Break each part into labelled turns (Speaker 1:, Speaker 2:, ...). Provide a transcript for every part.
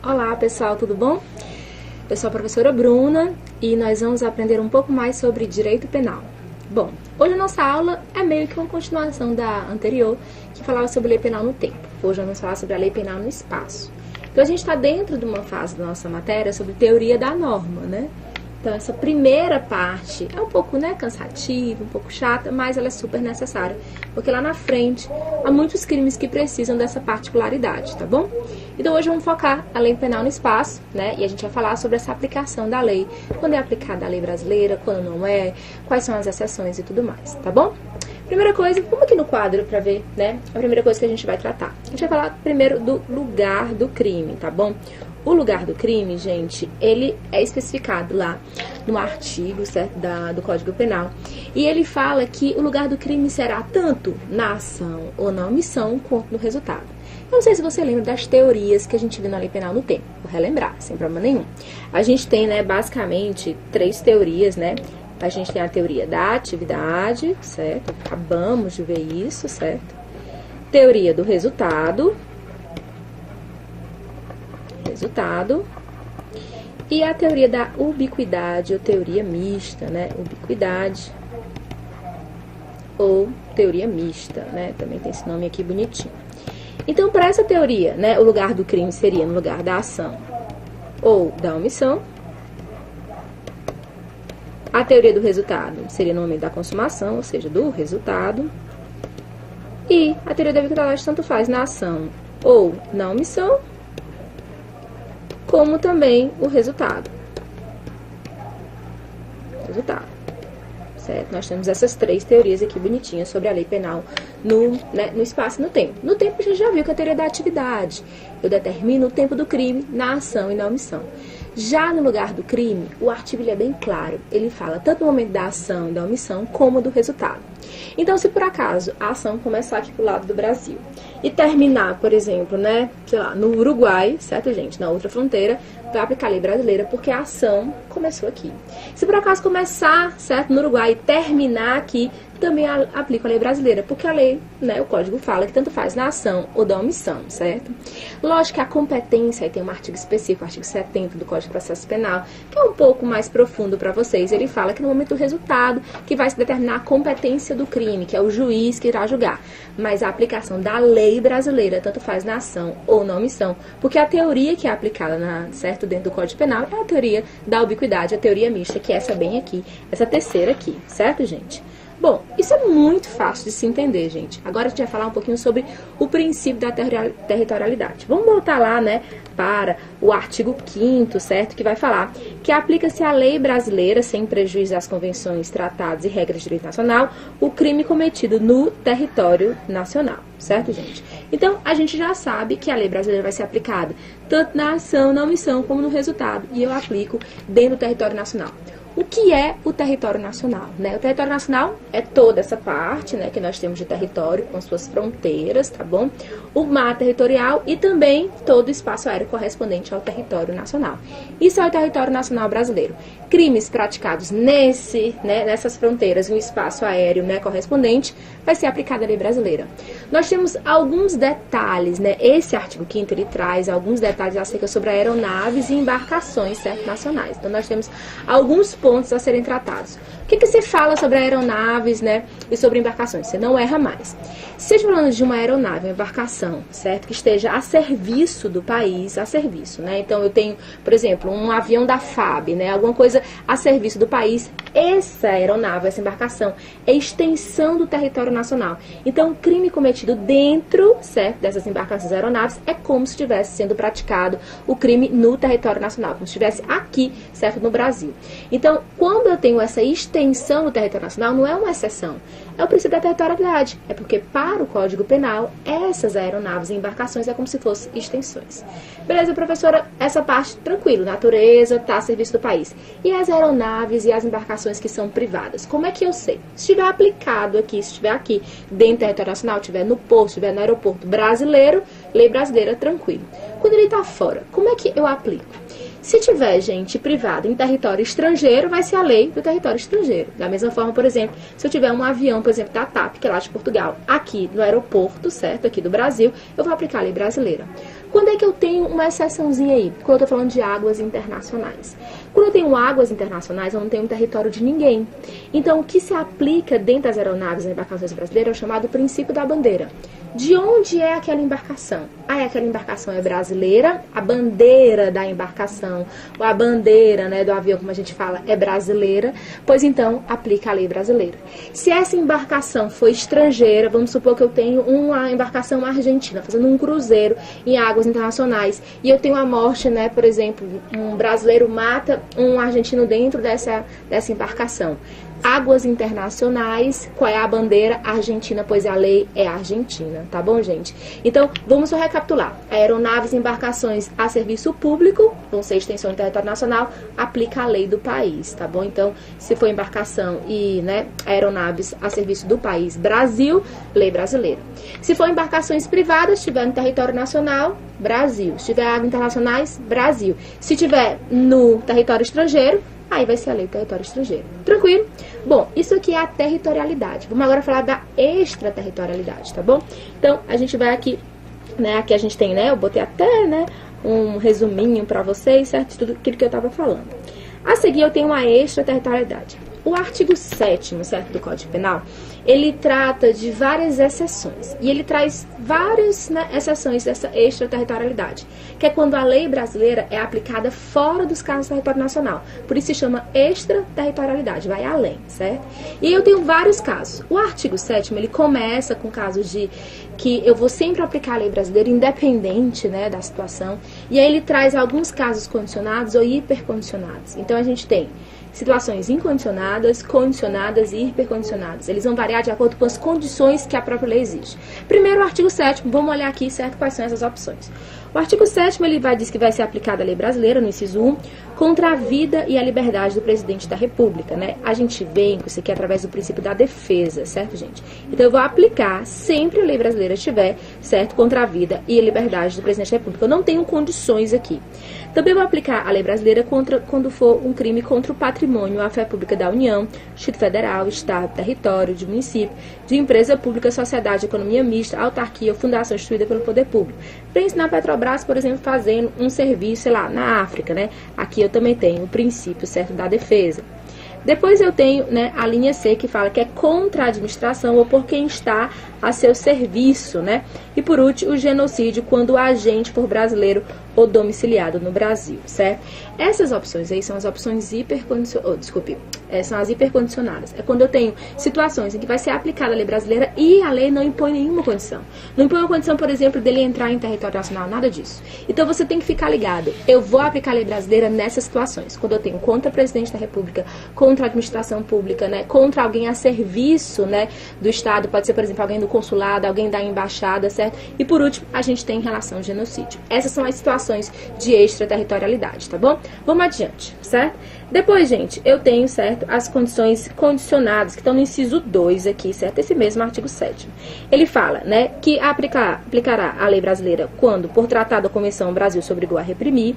Speaker 1: Olá pessoal, tudo bom? Eu sou a professora Bruna e nós vamos aprender um pouco mais sobre direito penal. Bom, hoje a nossa aula é meio que uma continuação da anterior, que falava sobre lei penal no tempo. Hoje vamos falar sobre a lei penal no espaço. Então a gente está dentro de uma fase da nossa matéria sobre teoria da norma, né? Então essa primeira parte é um pouco, cansativa, um pouco chata, mas ela é super necessária, porque lá na frente há muitos crimes que precisam dessa particularidade, tá bom? Então hoje vamos focar a lei penal no espaço, né? E a gente vai falar sobre essa aplicação da lei, quando é aplicada a lei brasileira, quando não é, quais são as exceções e tudo mais, tá bom? Primeira coisa, vamos aqui no quadro para ver, né? A primeira coisa que a gente vai tratar. A gente vai falar primeiro do lugar do crime, tá bom? O lugar do crime, gente, ele é especificado lá no artigo, certo, do Código Penal. E ele fala que o lugar do crime será tanto na ação ou na omissão quanto no resultado. Eu não sei se você lembra das teorias que a gente viu na lei penal no tempo. Vou relembrar, sem problema nenhum. A gente tem, basicamente, 3 teorias, né? A gente tem a teoria da atividade, certo? Acabamos de ver isso, certo? Teoria do resultado. E a teoria da ubiquidade ou teoria mista, né? Ubiquidade ou teoria mista, né? Também tem esse nome aqui bonitinho. Então, para essa teoria, né, o lugar do crime seria no lugar da ação ou da omissão. A teoria do resultado seria no momento da consumação, ou seja, do resultado. E a teoria da ubiquidade tanto faz na ação ou na omissão, como também o resultado. Certo? Nós temos essas 3 teorias aqui bonitinhas sobre a lei penal no espaço e no tempo. No tempo a gente já viu que a teoria da atividade. Eu determino o tempo do crime na ação e na omissão. Já no lugar do crime, o artigo ele é bem claro. Ele fala tanto no momento da ação e da omissão, como do resultado. Então, se por acaso a ação começar aqui pro lado do Brasil e terminar, por exemplo, sei lá, no Uruguai, certo, gente? Na outra fronteira, vai aplicar a lei brasileira, porque a ação começou aqui. Se por acaso começar, certo, no Uruguai e terminar aqui, também aplica a lei brasileira, porque a lei, o código fala que tanto faz na ação ou da omissão, certo? Lógico que a competência, aí tem um artigo específico, o artigo 70 do Código de Processo Penal, que é um pouco mais profundo para vocês. Ele fala que no momento do resultado, que vai se determinar a competência do crime, que é o juiz que irá julgar. Mas a aplicação da lei brasileira, tanto faz na ação ou na omissão, porque a teoria que é aplicada, certo, dentro do Código Penal é a teoria da ubiquidade, a teoria mista, que é essa bem aqui, essa terceira aqui, certo, gente? Bom, isso é muito fácil de se entender, gente. Agora a gente vai falar um pouquinho sobre o princípio da territorialidade. Vamos voltar lá, para o artigo 5º, certo? Que vai falar que aplica-se a lei brasileira, sem prejuízo às convenções, tratados e regras de direito nacional, o crime cometido no território nacional, certo, gente? Então, a gente já sabe que a lei brasileira vai ser aplicada tanto na ação, na omissão, como no resultado. E eu aplico dentro do território nacional. O que é o território nacional? O território nacional é toda essa parte, que nós temos de território com suas fronteiras, tá bom? O mar territorial e também todo o espaço aéreo correspondente ao território nacional. Isso é o território nacional brasileiro. Crimes praticados nessas fronteiras, no espaço aéreo correspondente, vai ser aplicada a lei brasileira. Nós temos alguns detalhes, Esse artigo 5º, ele traz alguns detalhes acerca sobre aeronaves e embarcações, certo, nacionais. Então, nós temos alguns pontos a serem tratados. O que se fala sobre aeronaves, e sobre embarcações? Você não erra mais. Se estiver falando de uma aeronave, uma embarcação, certo, que esteja a serviço do país, a serviço, Então, eu tenho, por exemplo, um avião da FAB, Alguma coisa a serviço do país. Essa aeronave, essa embarcação, é extensão do território nacional. Então, o crime cometido dentro, certo, dessas embarcações aeronaves é como se estivesse sendo praticado o crime no território nacional, como se estivesse aqui, certo, no Brasil. Então, quando eu tenho essa extensão no território nacional, não é uma exceção. É o princípio da territorialidade. É porque, para o Código Penal, essas aeronaves e embarcações é como se fossem extensões. Beleza, professora? Essa parte, tranquilo. Natureza está a serviço do país. E as aeronaves e as embarcações que são privadas? Como é que eu sei? Se estiver aplicado aqui, se estiver aqui dentro do território nacional, estiver no porto, estiver no aeroporto brasileiro, lei brasileira, tranquilo. Quando ele está fora, como é que eu aplico? Se tiver gente privada em território estrangeiro, vai ser a lei do território estrangeiro. Da mesma forma, por exemplo, se eu tiver um avião, por exemplo, da TAP, que é lá de Portugal, aqui no aeroporto, certo, aqui do Brasil, eu vou aplicar a lei brasileira. Quando é que eu tenho uma exceçãozinha aí? Quando eu tô falando de águas internacionais. Quando eu tenho águas internacionais, eu não tenho território de ninguém. Então, o que se aplica dentro das aeronaves e embarcações brasileiras é o chamado princípio da bandeira. De onde é aquela embarcação? Aquela embarcação é brasileira, a bandeira da embarcação, ou a bandeira, né, do avião, como a gente fala, é brasileira, pois então aplica a lei brasileira. Se essa embarcação for estrangeira, vamos supor que eu tenho uma embarcação argentina, fazendo um cruzeiro em águas internacionais, e eu tenho a morte, né, por exemplo, um brasileiro mata um argentino dentro dessa embarcação. Águas internacionais, qual é a bandeira? Argentina, pois a lei é argentina, tá bom, gente? Então, vamos só recapitular. Aeronaves e embarcações a serviço público, vão ser extensão do território nacional, aplica a lei do país, tá bom? Então, se for embarcação e, né, aeronaves a serviço do país Brasil, lei brasileira. Se for embarcações privadas, estiver no território nacional, Brasil. Se tiver águas internacionais, Brasil. Se tiver no território estrangeiro, aí vai ser a lei do território estrangeiro. Tranquilo? Bom, isso aqui é a territorialidade. Vamos agora falar da extraterritorialidade, tá bom? Então, a gente vai aqui, né? Aqui a gente tem, né? Eu botei até, né, um resuminho pra vocês, certo? De tudo aquilo que eu tava falando. A seguir, eu tenho uma extraterritorialidade. O artigo 7º, certo, do Código Penal, ele trata de várias exceções. E ele traz várias, né, exceções dessa extraterritorialidade, que é quando a lei brasileira é aplicada fora dos casos do território nacional. Por isso se chama extraterritorialidade, vai além, certo? E eu tenho vários casos. O artigo 7º, ele começa com casos de que eu vou sempre aplicar a lei brasileira independente, né, da situação. E aí ele traz alguns casos condicionados ou hipercondicionados. Então a gente tem situações incondicionadas, condicionadas e hipercondicionadas. Eles vão variar de acordo com as condições que a própria lei exige. Primeiro, o artigo 7º, vamos olhar aqui, certo, quais são essas opções. O artigo 7º, ele diz que vai ser aplicada a lei brasileira, no inciso 1, contra a vida e a liberdade do presidente da República, né? A gente vem com isso aqui através do princípio da defesa, certo, gente? Então, eu vou aplicar sempre a lei brasileira estiver, certo, contra a vida e a liberdade do presidente da República. Eu não tenho condições aqui. Também vou aplicar a lei brasileira quando for um crime contra o patrimônio, a fé pública da União, Distrito Federal, Estado, território, de município, de empresa pública, sociedade, economia mista, autarquia ou fundação instituída pelo poder público. Pense na Petrobras, por exemplo, fazendo um serviço, sei lá, na África, né? Aqui eu também tenho o princípio, certo, da defesa. Depois eu tenho, né, a linha C, que fala que é contra a administração ou por quem está a seu serviço, né? E por último, o genocídio, quando o agente for brasileiro ou domiciliado no Brasil, certo? Essas opções aí são as opções são as hipercondicionadas. É quando eu tenho situações em que vai ser aplicada a lei brasileira e a lei não impõe nenhuma condição. Não impõe uma condição, por exemplo, dele entrar em território nacional, nada disso. Então você tem que ficar ligado. Eu vou aplicar a lei brasileira nessas situações. Quando eu tenho contra o presidente da República, contra a administração pública, né, contra alguém a serviço, né, do Estado, pode ser, por exemplo, alguém do consulado, alguém da embaixada, certo? E por último, a gente tem em relação ao genocídio. Essas são as situações de extraterritorialidade, tá bom? Vamos adiante, certo? Depois, gente, eu tenho, certo, as condições condicionadas, que estão no inciso 2 aqui, certo? Esse mesmo artigo 7º. Ele fala, né, que aplicará a lei brasileira quando, por tratado da Convenção, o Brasil se obrigou a reprimir,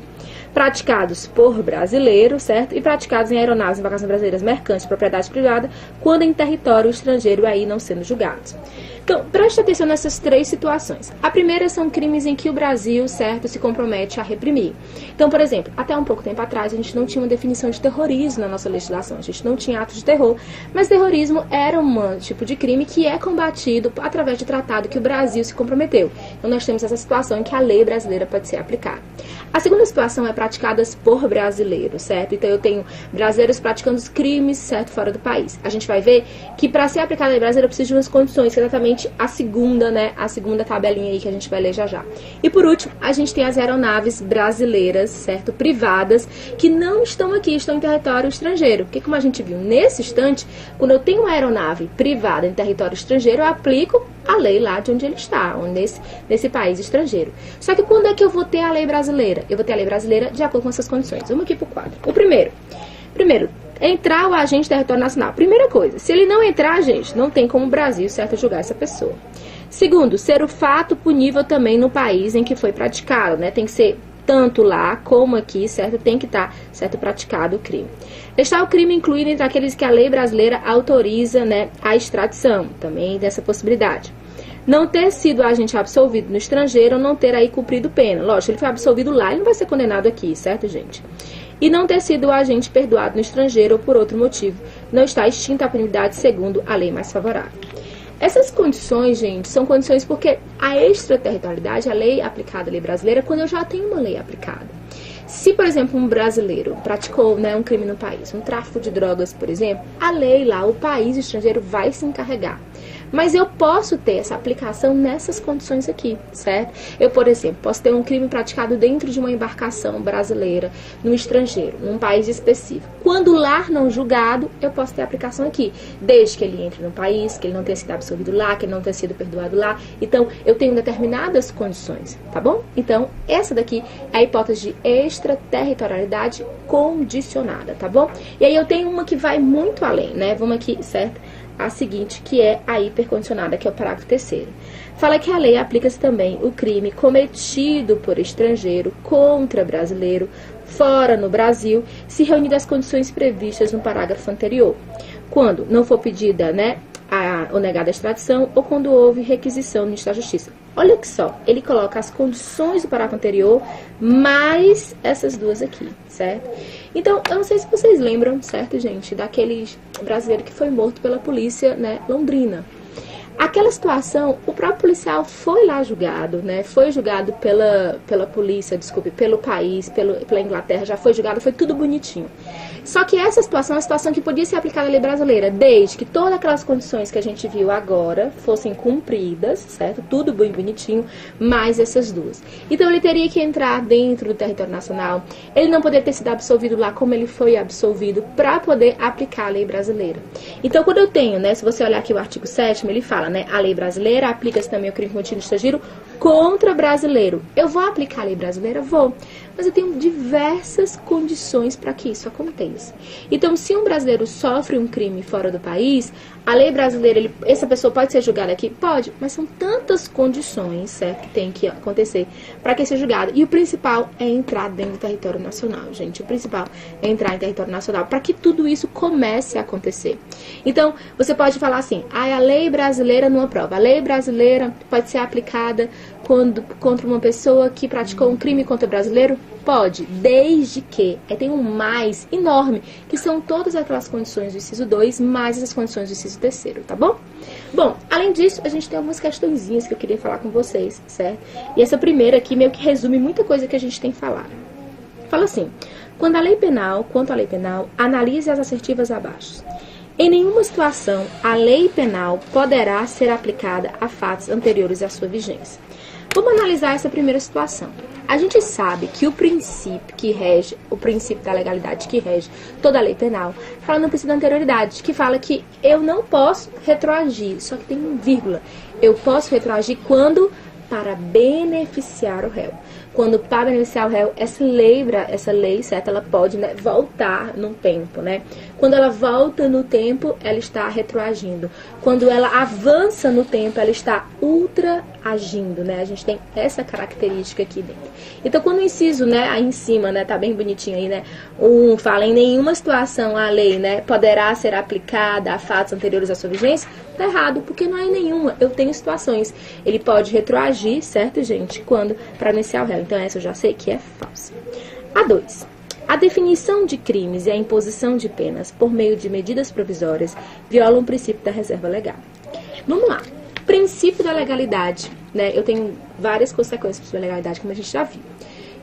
Speaker 1: praticados por brasileiros, certo? E praticados em aeronaves, embarcações brasileiras, mercantes, propriedade privada, quando em território estrangeiro, aí não sendo julgados. Então, preste atenção nessas três situações. A primeira são crimes em que o Brasil, certo, se compromete a reprimir. Então, por exemplo, até um pouco tempo atrás, a gente não tinha uma definição de terrorismo na nossa legislação. A gente não tinha atos de terror, mas terrorismo era um tipo de crime que é combatido através de tratado que o Brasil se comprometeu. Então, nós temos essa situação em que a lei brasileira pode ser aplicada. A segunda situação é praticadas por brasileiros, certo? Então, eu tenho brasileiros praticando os crimes, certo, fora do país. A gente vai ver que para ser aplicada a lei brasileira precisa de umas condições, que é exatamente a segunda, né, a segunda tabelinha aí que a gente vai ler já já. E por último, a gente tem as aeronaves brasileiras, certo, privadas, que não estão aqui, estão em território estrangeiro. Porque como a gente viu nesse instante, quando eu tenho uma aeronave privada em território estrangeiro, eu aplico a lei lá de onde ele está, nesse país estrangeiro. Só que quando é que eu vou ter a lei brasileira? Eu vou ter a lei brasileira de acordo com essas condições. Vamos aqui pro quadro. O primeiro, entrar o agente em território nacional. Primeira coisa, se ele não entrar, gente, não tem como o Brasil, certo, julgar essa pessoa. Segundo, ser o fato punível também no país em que foi praticado, né? Tem que ser tanto lá como aqui, certo? Tem que estar, certo, praticado o crime. Está o crime incluído entre aqueles que a lei brasileira autoriza, né, a extradição. Também dessa possibilidade. não ter sido agente absolvido no estrangeiro ou não ter aí cumprido pena. Lógico, ele foi absolvido lá, ele não vai ser condenado aqui, certo, gente? E não ter sido agente perdoado no estrangeiro ou por outro motivo. Não está extinta a penalidade segundo a lei mais favorável. Essas condições, gente, são condições porque a extraterritorialidade, a lei aplicada à lei brasileira, quando eu já tenho uma lei aplicada. Se, por exemplo, um brasileiro praticou, né, um crime no país, um tráfico de drogas, por exemplo, a lei lá, o país estrangeiro vai se encarregar. Mas eu posso ter essa aplicação nessas condições aqui, certo? Eu, por exemplo, posso ter um crime praticado dentro de uma embarcação brasileira, no estrangeiro, num país específico. Quando lá não julgado, eu posso ter aplicação aqui, desde que ele entre no país, que ele não tenha sido absolvido lá, que ele não tenha sido perdoado lá. Então, eu tenho determinadas condições, tá bom? Então, essa daqui é a hipótese de extraterritorialidade condicionada, tá bom? E aí eu tenho uma que vai muito além, né? Vamos aqui, certo? A seguinte, que é a hipercondicionada, que é o parágrafo 3º. Fala que a lei aplica-se também o crime cometido por estrangeiro contra brasileiro fora no Brasil, se reunir as condições previstas no parágrafo anterior. Quando não for pedida, né, ou negada a extradição, ou quando houve requisição no Ministério da Justiça. Olha que só, ele coloca as condições do parágrafo anterior, mais essas duas aqui, certo? Então, eu não sei se vocês lembram, certo, gente, daquele brasileiro que foi morto pela polícia, né, londrina. Aquela situação, o próprio policial foi lá julgado, né? Foi julgado pela polícia, desculpe, pelo país, pela Inglaterra, já foi julgado, foi tudo bonitinho. Só que essa situação é uma situação que podia ser aplicada à lei brasileira, desde que todas aquelas condições que a gente viu agora fossem cumpridas, certo? Tudo bem bonitinho, mais essas duas. Então ele teria que entrar dentro do território nacional, ele não poderia ter sido absolvido lá como ele foi absolvido para poder aplicar a lei brasileira. Então quando eu tenho, né, se você olhar aqui o artigo 7º, ele fala, né, a lei brasileira aplica-se também ao crime cometido no estrangeiro contra brasileiro. Eu vou aplicar a lei brasileira? Vou. Mas eu tenho diversas condições para que isso aconteça. Então, se um brasileiro sofre um crime fora do país, a lei brasileira, essa pessoa pode ser julgada aqui? Pode, mas são tantas condições, certo, que tem que acontecer para que seja julgado. E o principal é entrar dentro do território nacional, gente. O principal é entrar em território nacional para que tudo isso comece a acontecer. Então, você pode falar assim, a lei brasileira não aprova. A lei brasileira pode ser aplicada contra uma pessoa que praticou um crime contra o brasileiro? Pode, desde que tem um mais enorme, que são todas aquelas condições do inciso 2, mais essas condições do inciso 3º, tá bom? Bom, além disso, a gente tem algumas questõezinhas que eu queria falar com vocês, certo? E essa primeira aqui meio que resume muita coisa que a gente tem falado. Fala assim, quanto à lei penal, analise as assertivas abaixo. Em nenhuma situação, a lei penal poderá ser aplicada a fatos anteriores à sua vigência. Vamos analisar essa primeira situação. A gente sabe que o princípio que rege, o princípio da legalidade que rege toda a lei penal, fala no princípio da anterioridade, que fala que eu não posso retroagir, só que tem um vírgula. Eu posso retroagir quando? Para beneficiar o réu. Quando para beneficiar o réu, essa lei, certo, ela pode, né, voltar no tempo, né? Quando ela volta no tempo, ela está retroagindo. Quando ela avança no tempo, ela está ultraagindo, né? A gente tem essa característica aqui dentro. Então, quando o inciso, né, aí em cima, né, tá bem bonitinho aí, né? Fala em nenhuma situação a lei, né, poderá ser aplicada a fatos anteriores à sua vigência. Tá errado, porque não é nenhuma. Eu tenho situações. Ele pode retroagir, certo, gente? Quando para beneficiar o réu. Então, essa eu já sei que é falsa. A 2. A definição de crimes e a imposição de penas por meio de medidas provisórias violam o princípio da reserva legal. Vamos lá. Princípio da legalidade, né? Eu tenho várias consequências da legalidade, como a gente já viu.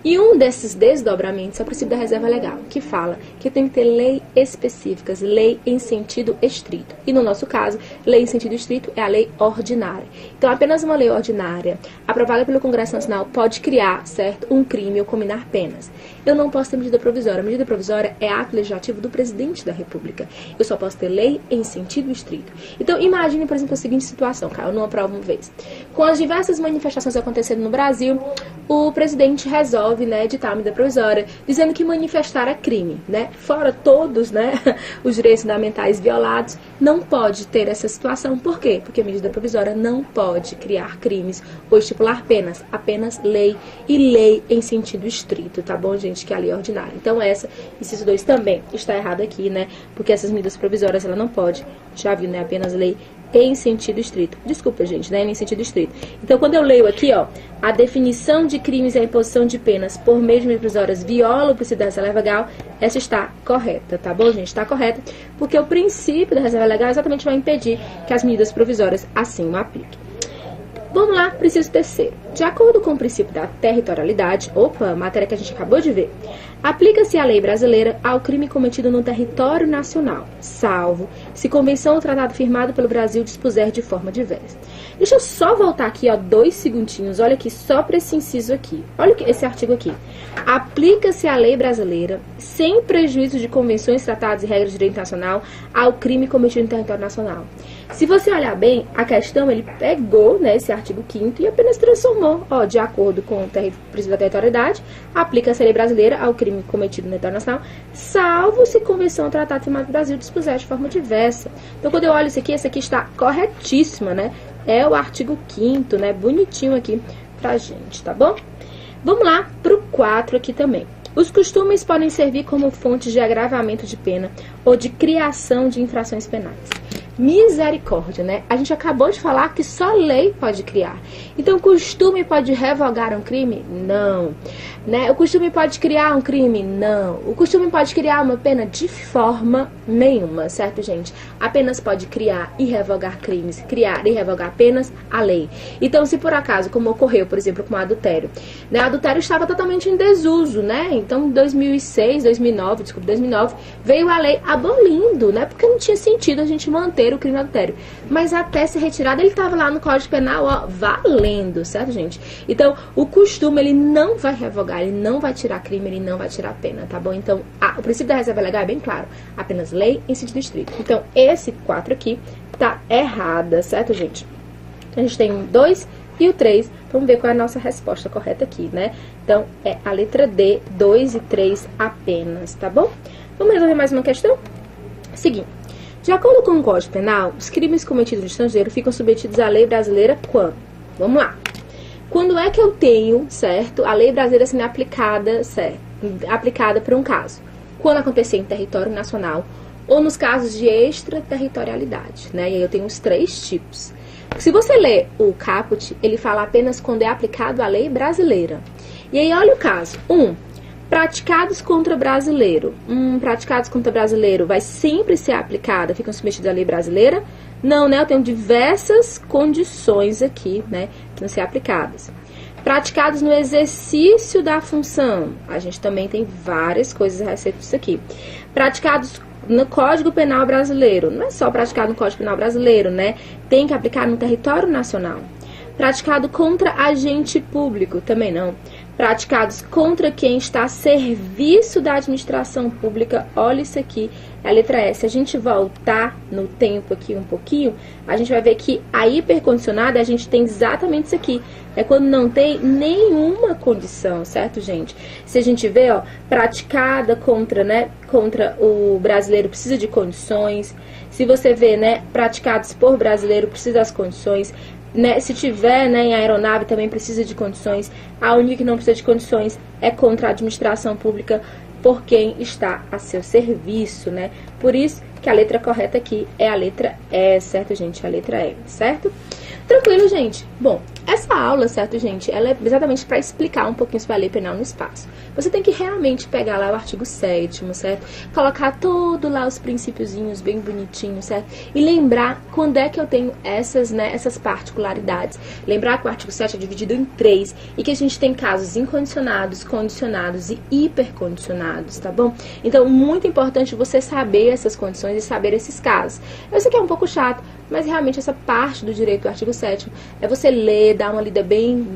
Speaker 1: E um desses desdobramentos é o princípio da reserva legal, que fala que tem que ter lei específicas, lei em sentido estrito. E no nosso caso, lei em sentido estrito é a lei ordinária. Então, apenas uma lei ordinária, aprovada pelo Congresso Nacional, pode criar, certo, um crime ou combinar penas. Eu não posso ter medida provisória. A medida provisória é ato legislativo do presidente da República. Eu só posso ter lei em sentido estrito. Então, imagine, por exemplo, a seguinte situação, cara, eu não aprovo uma vez. Com as diversas manifestações acontecendo no Brasil, o presidente resolve, né, editar uma medida provisória, dizendo que manifestar é crime, né? Fora todos, né, os direitos fundamentais violados, não pode ter essa situação. Por quê? Porque a medida provisória não pode criar crimes ou estipular penas, apenas lei e lei em sentido estrito, tá bom, gente? Que é a lei ordinária. Então, inciso 2 também está errado aqui, né? Porque essas medidas provisórias, ela não pode, já viu, né? Apenas lei em sentido estrito. Desculpa, gente, né? Em sentido estrito. Então, quando eu leio aqui, ó, a definição de crimes e a imposição de penas por meio de medidas provisórias viola o princípio da reserva legal, essa está correta, tá bom, gente? Está correta, porque o princípio da reserva legal exatamente vai impedir que as medidas provisórias assim o apliquem. Vamos lá, princípio terceiro. De acordo com o princípio da territorialidade, opa, matéria que a gente acabou de ver, aplica-se a lei brasileira ao crime cometido no território nacional, salvo se convenção ou tratado firmado pelo Brasil dispuser de forma diversa. Deixa eu só voltar aqui, ó, 2 segundinhos. Olha aqui, só para esse inciso aqui. Olha esse artigo aqui. Aplica-se a lei brasileira, sem prejuízo de convenções, tratados e regras de direito nacional, ao crime cometido no território nacional. Se você olhar bem, a questão, ele pegou, né, esse artigo 5º e apenas transformou, ó, de acordo com o princípio da territorialidade, aplica-se a lei brasileira ao crime cometido no território nacional, salvo se convenção ou tratado firmado do Brasil dispuser de forma diversa. Então, quando eu olho isso aqui, essa aqui está corretíssima, né? É o artigo 5º, né? Bonitinho aqui pra gente, tá bom? Vamos lá pro 4 aqui também. Os costumes podem servir como fonte de agravamento de pena ou de criação de infrações penais. Misericórdia, né? A gente acabou de falar que só lei pode criar. Então, o costume pode revogar um crime? Não. Né? O costume pode criar um crime? Não. O costume pode criar uma pena? De forma nenhuma, certo, gente? Apenas pode criar e revogar crimes, criar e revogar apenas a lei. Então, se por acaso, como ocorreu, por exemplo, com o adultério, né? O adultério estava totalmente em desuso, né? Então, em 2009, veio a lei abolindo, né? Porque não tinha sentido a gente manter o crime de adultério. Mas até ser retirado, ele estava lá no Código Penal, ó, valendo, certo, gente? Então, o costume, ele não vai revogar, ele não vai tirar crime, ele não vai tirar pena, tá bom? Então, o princípio da reserva legal é bem claro. Apenas lei em sentido estrito. Então, esse 4 aqui tá errada, certo, gente? A gente tem o 2 e o 3. Vamos ver qual é a nossa resposta correta aqui, né? Então, é a letra D, 2 e 3 apenas, tá bom? Vamos resolver mais uma questão? Seguinte. De acordo com o Código Penal, os crimes cometidos no estrangeiro ficam submetidos à lei brasileira quando? Vamos lá. Quando é que eu tenho, certo, a lei brasileira sendo aplicada, certo, aplicada por um caso? Quando acontecer em território nacional ou nos casos de extraterritorialidade, né? E aí eu tenho os 3 tipos. Se você ler o caput, ele fala apenas quando é aplicado a lei brasileira. E aí olha o caso. 1. Praticados contra brasileiro. Praticados contra brasileiro vai sempre ser aplicada, ficam submetidos à lei brasileira? Não, né? Eu tenho diversas condições aqui, né? Que vão ser aplicadas. Praticados no exercício da função. A gente também tem várias coisas a respeito disso aqui. Praticados no Código Penal brasileiro. Não é só praticado no Código Penal brasileiro, né? Tem que aplicar no território nacional. Praticado contra agente público, também não. Praticados contra quem está a serviço da administração pública, olha isso aqui, é a letra S. Se a gente voltar no tempo aqui um pouquinho, a gente vai ver que a hipercondicionada, a gente tem exatamente isso aqui. É quando não tem nenhuma condição, certo, gente? Se a gente vê, ó, praticada contra, né, contra o brasileiro, precisa de condições. Se você vê, né, praticados por brasileiro, precisa das condições. Né, se tiver, né, em aeronave também precisa de condições. A única que não precisa de condições é contra a administração pública por quem está a seu serviço, né? Por isso que a letra correta aqui é a letra E, certo, gente? A letra E, certo? Tranquilo, gente? Bom, essa aula, certo, gente, ela é exatamente para explicar um pouquinho sobre a lei penal no espaço. Você tem que realmente pegar lá o artigo 7º, certo? Colocar todo lá os princípiozinhos bem bonitinhos, certo? E lembrar quando é que eu tenho essas, né, essas particularidades. Lembrar que o artigo 7 é dividido em 3 e que a gente tem casos incondicionados, condicionados e hipercondicionados, tá bom? Então, muito importante você saber essas condições e saber esses casos. Eu sei que é um pouco chato, mas realmente essa parte do direito do artigo 7º é você ler, dar uma lida bem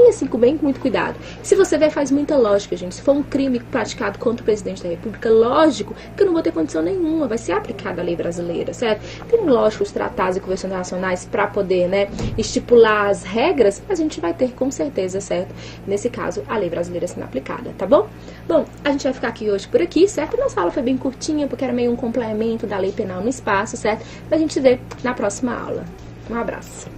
Speaker 1: assim, com muito cuidado. Se você ver, faz muita lógica, gente. Se for um crime praticado contra o presidente da República, lógico que eu não vou ter condição nenhuma, vai ser aplicada a lei brasileira, certo? Tem, lógico, os tratados e convenções internacionais para poder, né, estipular as regras, a gente vai ter com certeza, certo? Nesse caso, a lei brasileira sendo aplicada, tá bom? Bom, a gente vai ficar aqui hoje por aqui, certo? Nossa aula foi bem curtinha, porque era meio um complemento da lei penal no espaço, certo? Mas a gente se vê na próxima aula. Um abraço.